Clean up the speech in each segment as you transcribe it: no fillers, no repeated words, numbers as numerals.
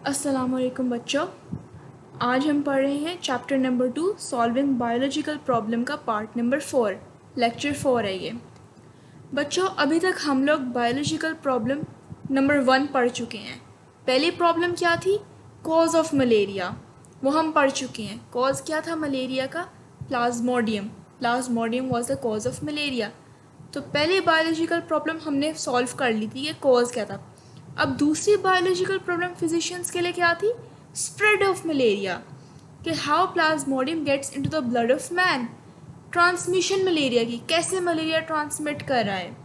अस्सलामुअलैकुम बच्चों। आज हम पढ़ रहे हैं chapter number 2 solving biological problem का पार्ट नंबर 4, लेक्चर 4 है ये। बच्चों, अभी तक हम लोग बायोलॉजिकल प्रॉब्लम नंबर 1 पढ़ चुके हैं। पहली प्रॉब्लम क्या थी? कॉज ऑफ मलेरिया, वो हम पढ़ चुके हैं। कॉज क्या था मलेरिया का? Plasmodium. Plasmodium was the cause of malaria. तो पहले बायोलॉजिकल प्रॉब्लम हमने सॉल्व कर ली थी कि कॉज क्या था। अब दूसरी बायोलॉजिकल प्रॉब्लम फिजिशियंस के लिए क्या थी? स्प्रेड ऑफ मलेरिया, कि how plasmodium gets into the blood of man. Transmission malaria की, कैसे मलेरिया ट्रांसमिट कर रहा है।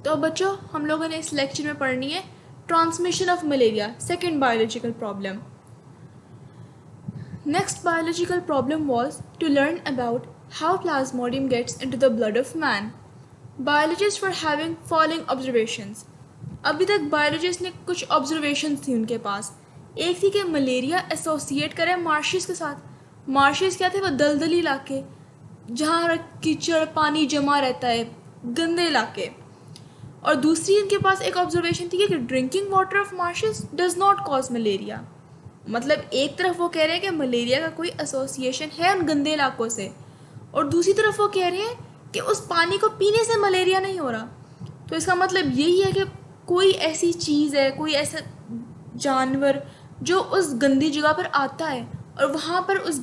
तो बच्चों, हम लोगों ने इस लेक्चर में पढ़नी है transmission of malaria, second biological problem. Next biological problem was to learn about how plasmodium gets into the blood of man. Biologists were having following observations. अभी तक बायोलॉजिस्ट ने कुछ ऑब्जर्वेशंस थी उनके पास। एक थी कि मलेरिया एसोसिएट करे मार्शेस के साथ। मार्शेस क्या थे? वो दलदली इलाके जहाँ कीचड़ पानी जमा रहता है, गंदे इलाके। और दूसरी उनके पास एक ऑब्जर्वेशन थी कि drinking water of marches does not cause malaria. मतलब एक तरफ वो कह रहे हैं कि मलेरिया का कोई एसोसिएशन है उन गंदे इलाकों से, और दूसरी तरफ वो कह रहे हैं कि उस पानी को पीने से मलेरिया नहीं हो रहा। तो इसका मतलब यही है कि कोई ऐसी चीज़ है, कोई ऐसा जानवर जो उस गंदी जगह पर आता है और वहाँ पर उस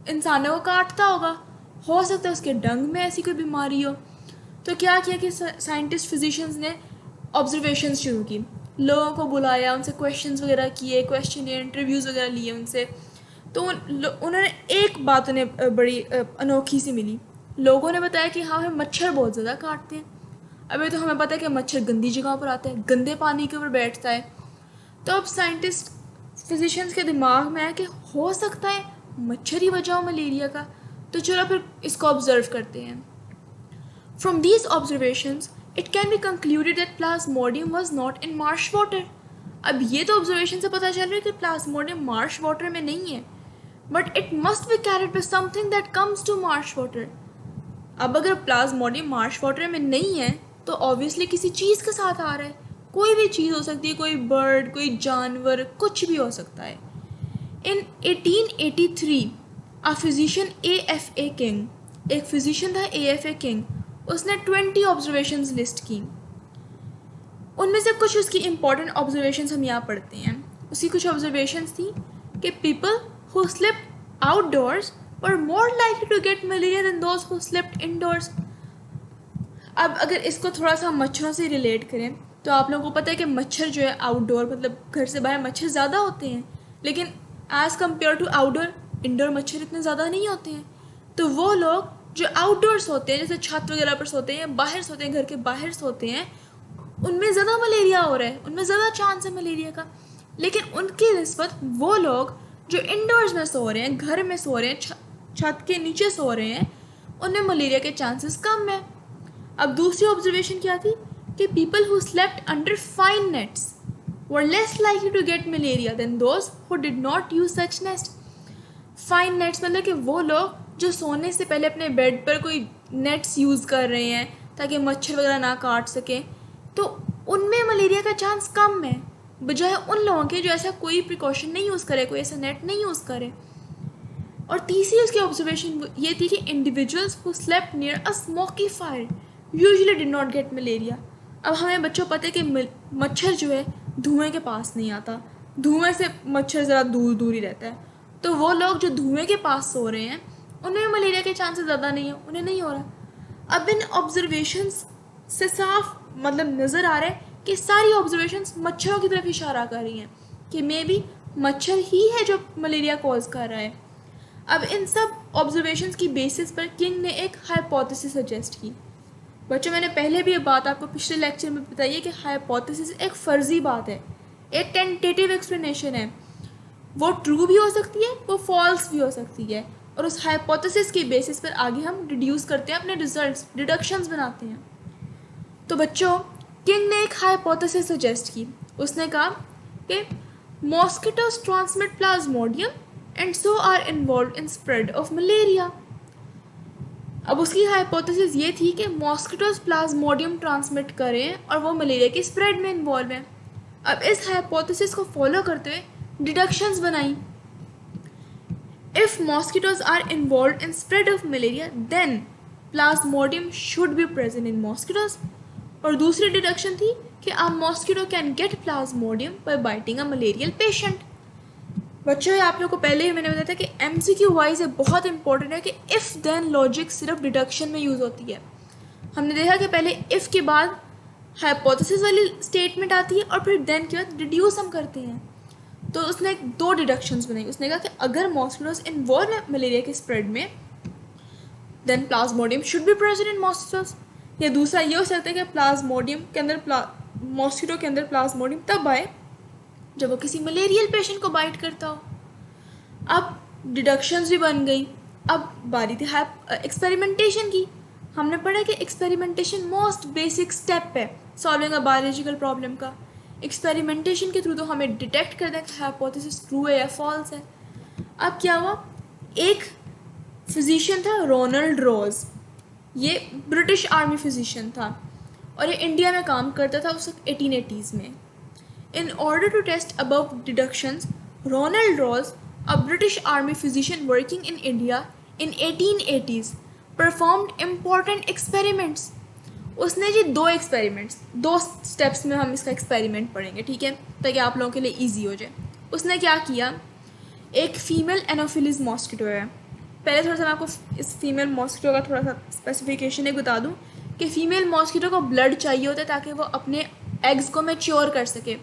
इंसानों को काटता होगा। हो सकता है उसके डंग में ऐसी कोई बीमारी हो। तो क्या किया कि साइंटिस्ट फिजिशियंस ने ऑब्जर्वेशंस शुरू की, लोगों को बुलाया, उनसे क्वेश्चंस वगैरह किए, क्वेश्चन इंटरव्यूज़ वगैरह लिए उनसे। तो उन्होंने एक बात उन्हें बड़ी अनोखी सी मिली। लोगों ने बताया कि हाँ, हमें मच्छर बहुत ज़्यादा काटते हैं। अभी तो हमें पता है कि मच्छर गंदी जगह पर आता है, गंदे पानी के ऊपर बैठता है। तो अब साइंटिस्ट फिजिशियंस के दिमाग में आया कि हो सकता है मच्छर ही वजह हो मलेरिया का। तो चलो फिर इसको ऑब्जर्व करते हैं। From these observations, it can be concluded that Plasmodium was not in marsh water. अब ये तो ऑब्जर्वेशन से पता चल रहा है कि प्लाज्मोडियम मार्श वाटर में नहीं है, but it must be carried by something that comes to marsh water. अब अगर प्लाज्मोडियम मार्श वाटर में नहीं है तो ऑब्वियसली किसी चीज़ के साथ आ रहा है। कोई भी चीज़ हो सकती है, कोई बर्ड, कोई जानवर, कुछ भी हो सकता है। इन 1883 अ फिजिशियन A.F.A. किंग, एक फिजिशियन था A.F.A. किंग, उसने 20 ऑब्जर्वेशंस लिस्ट की। उनमें से कुछ उसकी इंपॉर्टेंट ऑब्जर्वेशंस हम यहाँ पढ़ते हैं। उसकी कुछ ऑब्जर्वेशंस थी कि people who slept outdoors were more likely to get malaria than those who slept indoors. अब अगर इसको थोड़ा सा मच्छरों से रिलेट करें तो आप लोगों को पता है कि मच्छर जो है आउटडोर, मतलब घर से बाहर मच्छर ज़्यादा होते हैं, लेकिन as compare to outdoor, indoor मच्छर इतने ज़्यादा नहीं होते हैं। तो वो लोग जो आउटडोर्स होते हैं, जैसे छत वगैरह पर सोते हैं, बाहर सोते हैं, घर के बाहर सोते हैं, उनमें ज़्यादा मलेरिया हो रहा है, उनमें ज़्यादा चांस है मलेरिया का। लेकिन उनकी निस्बत वो लोग जो इंडोर्स में सो रहे हैं, घर में सो रहे हैं, छत के नीचे सो रहे हैं, उनमें मलेरिया के चांसेस कम है। अब दूसरी ऑब्जर्वेशन क्या थी कि people who slept under fine nets were less likely to get malaria than those who did not use such nets. Fine nets मतलब कि वो लोग जो सोने से पहले अपने बेड पर कोई नेट्स यूज़ कर रहे हैं ताकि मच्छर वगैरह ना काट सकें, तो उनमें मलेरिया का चांस कम है, बजाय उन लोगों के जो ऐसा कोई प्रिकॉशन नहीं यूज़ करे, कोई ऐसा नेट नहीं यूज़ करे। और तीसरी उसकी ऑब्जर्वेशन ये थी कि individuals who slept near a smoky fire usually did not gate malaria. अब हमें बच्चों पता है कि मच्छर जो है धुएँ के पास नहीं आता, धुएँ से मच्छर ज़रा दूर दूर ही रहता है। तो वो लोग जो धुएँ के पास सो रहे हैं उनमें मलेरिया के चांसेस ज़्यादा नहीं है, उन्हें नहीं हो रहा। अब इन ऑब्जर्वेशंस से साफ मतलब नज़र आ रहा है कि सारी ऑब्जर्वेशंस मच्छरों की तरफ इशारा कर रही हैं कि मे बी मच्छर ही है जो मलेरिया कॉज कर रहा है। अब इन सब ऑब्जर्वेशंस की बेसिस पर किंग ने एक हाइपोथेसिस सजेस्ट की। बच्चों, मैंने पहले भी ये बात आपको पिछले लेक्चर में बताई है कि हाइपोथेसिस एक फ़र्जी बात है, एक टेंटेटिव एक्सप्लेनेशन है। वो ट्रू भी हो सकती है, वो फॉल्स भी हो सकती है, और उस हाइपोथेसिस की बेसिस पर आगे हम डिड्यूस करते हैं अपने रिजल्ट्स, डिडक्शंस बनाते हैं। तो बच्चों, किंग ने एक हाइपोथेसिस सजेस्ट की। उसने कहा कि mosquitoes transmit plasmodium and so are involve in spread of malaria. अब उसकी हाइपोथेसिस ये थी कि मॉस्किटोज प्लाज्मोडियम ट्रांसमिट करें और वो मलेरिया की स्प्रेड में इन्वॉल्व हैं। अब इस हाइपोथेसिस को फॉलो करते हुए डिडक्शंस बनाई। If mosquitoes are involve in spread of malaria then plasmodium should be present in mosquitoes. और दूसरी डिडक्शन थी कि a mosquito can get plasmodium by biting a malarial patient. बच्चों ये आप लोग को पहले ही मैंने बताया था कि MCQ वाइज बहुत इंपॉर्टेंट है कि इफ़ देन लॉजिक सिर्फ डिडक्शन में यूज़ होती है। हमने देखा कि पहले इफ़ के बाद हाइपोथेसिस वाली स्टेटमेंट आती है और फिर देन के बाद डिड्यूस हम करते हैं। तो उसने दो डिडक्शंस बनाई। उसने कहा कि अगर मॉस्किटोज इन्वॉल्व है मलेरिया के स्प्रेड में then plasmodium should be present in mosquitoes. या दूसरा ये हो सकता है कि प्लाज्मोडियम के अंदर मॉस्किटो के अंदर प्लाज्मोडियम तब आए जब वो किसी मलेरियल पेशेंट को बाइट करता हो। अब डिडक्शंस भी बन गई। अब बारी थी एक्सपेरिमेंटेशन की। हमने पढ़ा कि एक्सपेरिमेंटेशन मोस्ट बेसिक स्टेप है सॉल्विंग अ बायोलॉजिकल प्रॉब्लम का। एक्सपेरिमेंटेशन के थ्रू तो हमें डिटेक्ट करना है कि हाइपोथेसिस ट्रू है या फॉल्स है। अब क्या हुआ, एक फिजिशियन था रोनाल्ड रोज। ये ब्रिटिश आर्मी फिजिशियन था और ये इंडिया में काम करता था उस वक्त 1880s में। In order to test above deductions, Ronald Ross, a British army physician working in India in 1880s, performed important experiments. उसने जी दो एक्सपेरिमेंट्स, दो स्टेप्स में हम इसका एक्सपेरिमेंट पढ़ेंगे, ठीक है, ताकि आप लोगों के लिए ईजी हो जाए। उसने क्या किया, एक फीमेल एनोफिलिस मॉस्किटो है। पहले थोड़ा सा मैं आपको इस फीमेल मॉस्किटो का थोड़ा सा स्पेसिफिकेशन एक बता दूं कि फीमेल मॉस्किटो को ब्लड चाहिए होता है ताकि वो अपने एग्स को मैच्योर कर सके।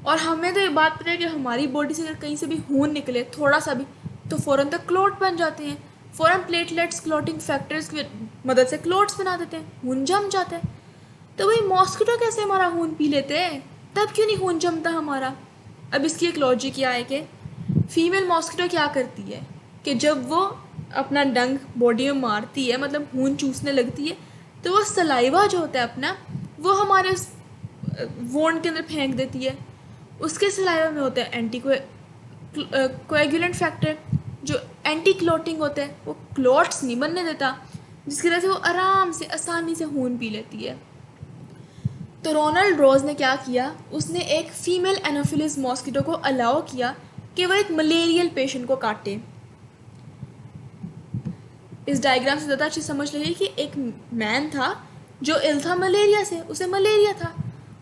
और हमें तो ये बात पता है कि हमारी बॉडी से अगर कहीं से भी खून निकले थोड़ा सा भी तो फ़ौरन तक क्लोट बन जाते हैं। फ़ौरन प्लेटलेट्स क्लोटिंग फैक्टर्स की मदद से क्लोट्स बना देते हैं, खून जम जाता है। तो वही मॉस्किटो कैसे हमारा खून पी लेते हैं, तब क्यों नहीं खून जमता हमारा। अब इसकी एक लॉजिक क्या है कि फीमेल मॉस्किटो क्या करती है कि जब वो अपना डंक बॉडी में मारती है, मतलब खून चूसने लगती है, तो वो सलाइवा जो होता है अपना वो हमारे उस वोंड के अंदर फेंक देती है। उसके सलाइवा में होता है एंटी कोएगुलेंट फैक्टर जो एंटी क्लोटिंग होता है, वो क्लोट्स नहीं बनने देता, जिसकी वजह से वो आराम से आसानी से खून पी लेती है। तो रोनाल्ड रोज ने क्या किया, उसने एक फीमेल एनोफिलिस मॉस्किटो को अलाउ किया कि वह एक मलेरियल पेशेंट को काटे। इस डायग्राम से ज़्यादा अच्छी समझ लगी कि एक मैन था जो इल था मलेरिया से, उसे मलेरिया था।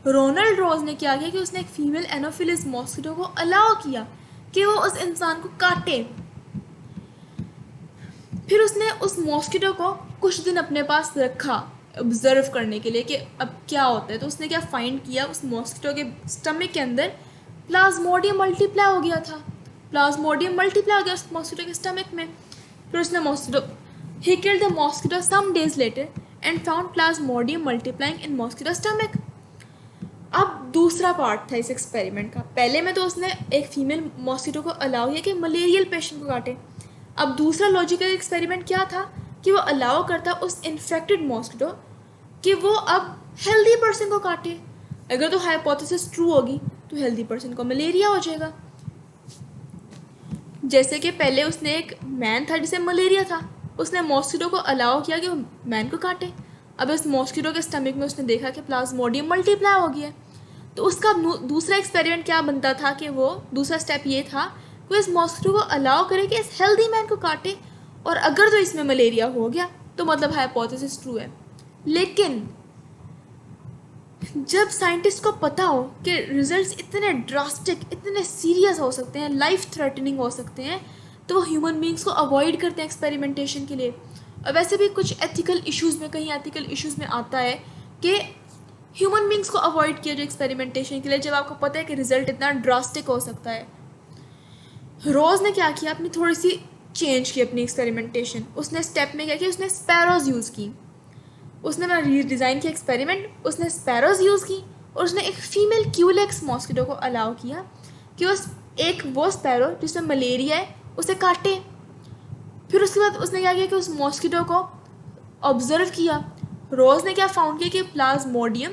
रोनाल्ड रोज ने क्या किया कि उसने एक फीमेल एनोफिलिस मॉस्किटो को अलाउ किया कि वो उस इंसान को काटे। फिर उसने उस मॉस्किटो को कुछ दिन अपने पास रखा ऑब्जर्व करने के लिए कि अब क्या होता है। तो उसने क्या फाइंड किया, उस मॉस्किटो के स्टमक के अंदर प्लाज्मोडियम मल्टीप्लाई हो गया था। प्लाज्मोडियम मल्टीप्लाई हो गया उस मॉस्किटो के स्टमक में। फिर उसने he killed the mosquito some days later and found plasmodium multiplying in mosquito stomach. अब दूसरा पार्ट था इस एक्सपेरिमेंट का। पहले में तो उसने एक फीमेल मॉस्किटो को अलाउ किया कि मलेरियल पेशेंट को काटे। अब दूसरा लॉजिकल एक्सपेरिमेंट क्या था कि वो अलाउ करता उस इन्फेक्टेड मॉस्किटो कि वो अब हेल्दी पर्सन को काटे। अगर तो हाइपोथेसिस ट्रू होगी तो हेल्दी पर्सन को मलेरिया हो जाएगा। जैसे कि पहले उसने एक मैन था जिसे मलेरिया था, उसने मॉस्किटो को अलाउ किया कि वो मैन को काटे। अब इस मॉस्किटो के स्टमक में उसने देखा कि प्लाज्मोडियम मल्टीप्लाई हो गया। तो उसका दूसरा एक्सपेरिमेंट क्या बनता था कि वो दूसरा स्टेप ये था कि इस मॉस्किटो को अलाउ करे कि इस हेल्दी मैन को काटे, और अगर तो इसमें मलेरिया हो गया तो मतलब हाइपोथेसिस ट्रू है। लेकिन जब साइंटिस्ट को पता हो कि रिजल्ट्स इतने ड्रास्टिक, इतने सीरियस हो सकते हैं, लाइफ थ्रेटनिंग हो सकते हैं, तो वो ह्यूमन बींग्स को अवॉइड करते हैं एक्सपेरिमेंटेशन के लिए। और वैसे भी कुछ एथिकल इश्यूज़ में, कहीं एथिकल इश्यूज़ में आता है कि ह्यूमन बींग्स को अवॉइड किया जाए एक्सपेरिमेंटेशन के लिए जब आपको पता है कि रिजल्ट इतना ड्रास्टिक हो सकता है। रोज़ ने क्या किया, अपनी थोड़ी सी चेंज की अपनी एक्सपेरिमेंटेशन। उसने स्टेप में क्या किया, उसने स्पैरोज यूज़ की। उसने अपना रीडिज़ाइन किया एक्सपेरिमेंट, उसने स्पैरोज यूज़ की और उसने एक फीमेल क्यूलेक्स मॉस्किटो को अलाउ किया कि वो स्पैरो जिसमें मलेरिया है उसे काटे। फिर उसके बाद उसने क्या किया कि उस मॉस्किटो को ऑब्जर्व किया। रोज ने क्या फाउंड किया कि Plasmodium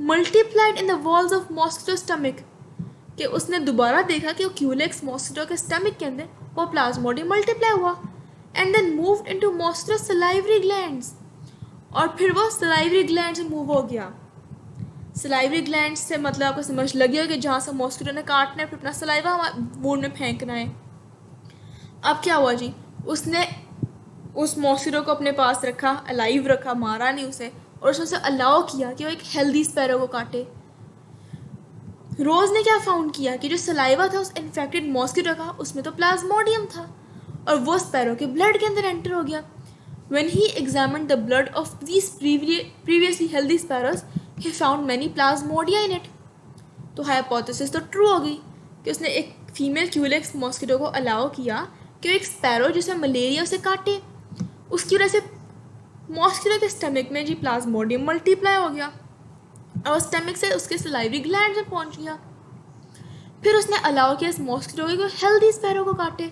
multiplied in the walls of mosquito stomach, कि उसने दोबारा देखा कि वो क्यूलेक्स मॉस्किटो के स्टमक के अंदर वो प्लाज्मोडियम मल्टीप्लाई हुआ and then moved into mosquito salivary glands, और फिर वो सलाइवरी ग्लैंड से मूव हो गया। सलाइवरी ग्लैंड से मतलब आपको समझ लगी हो कि जहाँ से मॉस्किटो ने काटना है फिर अपना सलाइवा वुंड में फेंकना है। अब क्या हुआ जी, उसने उस मॉस्किटो को अपने पास रखा, अलाइव रखा, मारा नहीं उसे, और उसने उसे अलाउ किया कि वो एक हेल्दी स्पैरो को काटे। रोज ने क्या फाउंड किया कि जो सलाइवा था उस इन्फेक्टेड मॉस्किटो का, उसमें तो प्लाज्मोडियम था और वो स्पैरो के ब्लड के अंदर एंटर हो गया। When he examined the blood of these previously healthy sparrows, he found many plasmodia in it. तो हाइपोथेसिस तो ट्रू हो गई कि उसने एक फीमेल क्यूलेक्स मॉस्किटो को अलाउ किया कि वो एक स्पैरो जिसे मलेरिया उसे काटे, उसकी वजह से मॉस्किटो के स्टमक में जी प्लाज्मोडियम मल्टीप्लाई हो गया और स्टमक से उसके सलाइवरी ग्लैंड में पहुंच गया। फिर उसने अलाउ किया इस मॉस्किटो को हेल्दी स्पैरो को काटे,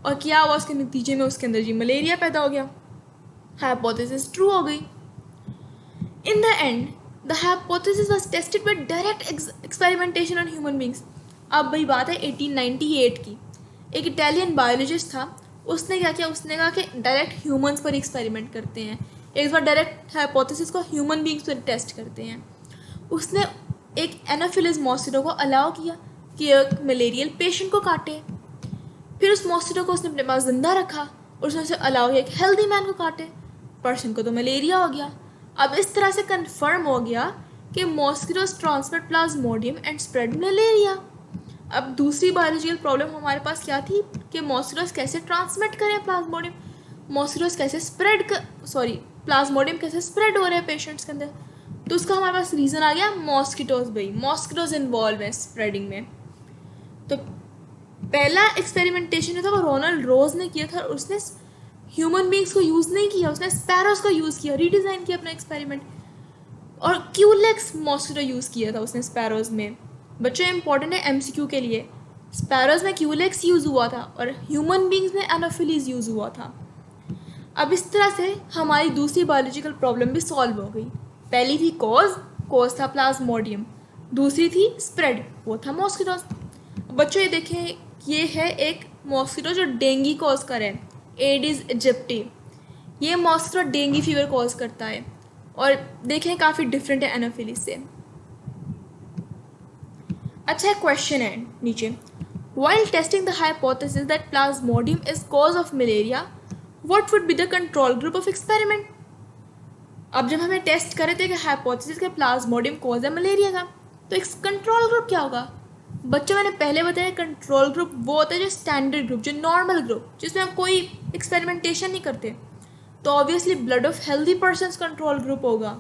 और क्या हुआ उसके नतीजे में उसके अंदर जी मलेरिया पैदा हो गया। हाइपोथेसिस ट्रू हो गई। In the end, the hypothesis was tested by direct experimentation on human beings. अब भाई बात है 1898 की। एक इटालियन बायोलॉजिस्ट था, उसने क्या किया, उसने कहा कि डायरेक्ट ह्यूमंस पर एक्सपेरिमेंट करते हैं, एक बार डायरेक्ट हाइपोथेसिस को ह्यूमन बींग्स पर टेस्ट करते हैं। उसने एक एनाफिलिस मॉस्किटो को अलाउ किया कि एक मलेरियल पेशेंट को काटे। फिर उस मॉस्किटो को उसने अपने पास जिंदा रखा और उसने उसे अलाउ किया एक हेल्दी मैन को काटे। पर्सन को तो मलेरिया हो गया। अब इस तरह से कंफर्म हो गया कि mosquitoes transmit plasmodium and spread malaria. अब दूसरी बायोलॉजिकल प्रॉब्लम हमारे पास क्या थी कि मॉस्किटोज कैसे ट्रांसमिट करें प्लाज्मोडियम, मॉस्किटोज कैसे प्लाज्मोडियम कैसे स्प्रेड हो रहे हैं पेशेंट्स के अंदर। तो उसका हमारे पास रीज़न आ गया मॉस्किटोज, भाई मॉस्किटोज इन्वॉल्व है स्प्रेडिंग में। तो पहला एक्सपेरिमेंटेशन जो था वो रोनाल्ड रोज ने किया था, उसने ह्यूमन बींग्स को यूज़ नहीं किया, उसने स्पैरोज को यूज़ किया, रीडिज़ाइन किया अपना एक्सपेरिमेंट, और क्यूलेक्स मॉस्किटो यूज़ किया था उसने स्पैरोज में। बच्चों इंपॉर्टेंट है एमसीक्यू के लिए, स्पैरोज में क्यूलेक्स यूज़ हुआ था और ह्यूमन बींग्स में एनाफिलीज यूज़ हुआ था। अब इस तरह से हमारी दूसरी बायोलॉजिकल प्रॉब्लम भी सॉल्व हो गई। पहली थी कॉज था प्लाज्मोडियम, दूसरी थी स्प्रेड, वो था मॉस्किटोज। बच्चों ये देखें, ये है एक मॉस्किटो जो डेंगू कॉज करे, एडिस इजिप्टी। ये मॉस्किटो डेंगू फीवर कॉज करता है और देखें काफ़ी डिफरेंट है एनाफिलिस से। अच्छा क्वेश्चन है नीचे, while testing the hypothesis that Plasmodium is cause of malaria, what would be the control group of experiment. अब जब हमें टेस्ट कर रहे थे कि हाइपोथेसिस के प्लाज्मोडियम कॉज है मलेरिया का, तो एक कंट्रोल ग्रुप क्या होगा। बच्चों मैंने पहले बताया कंट्रोल ग्रुप वो होता है जो स्टैंडर्ड ग्रुप, जो नॉर्मल ग्रुप, जिसमें हम कोई एक्सपेरिमेंटेशन नहीं करते। तो obviously blood of healthy persons control group होगा।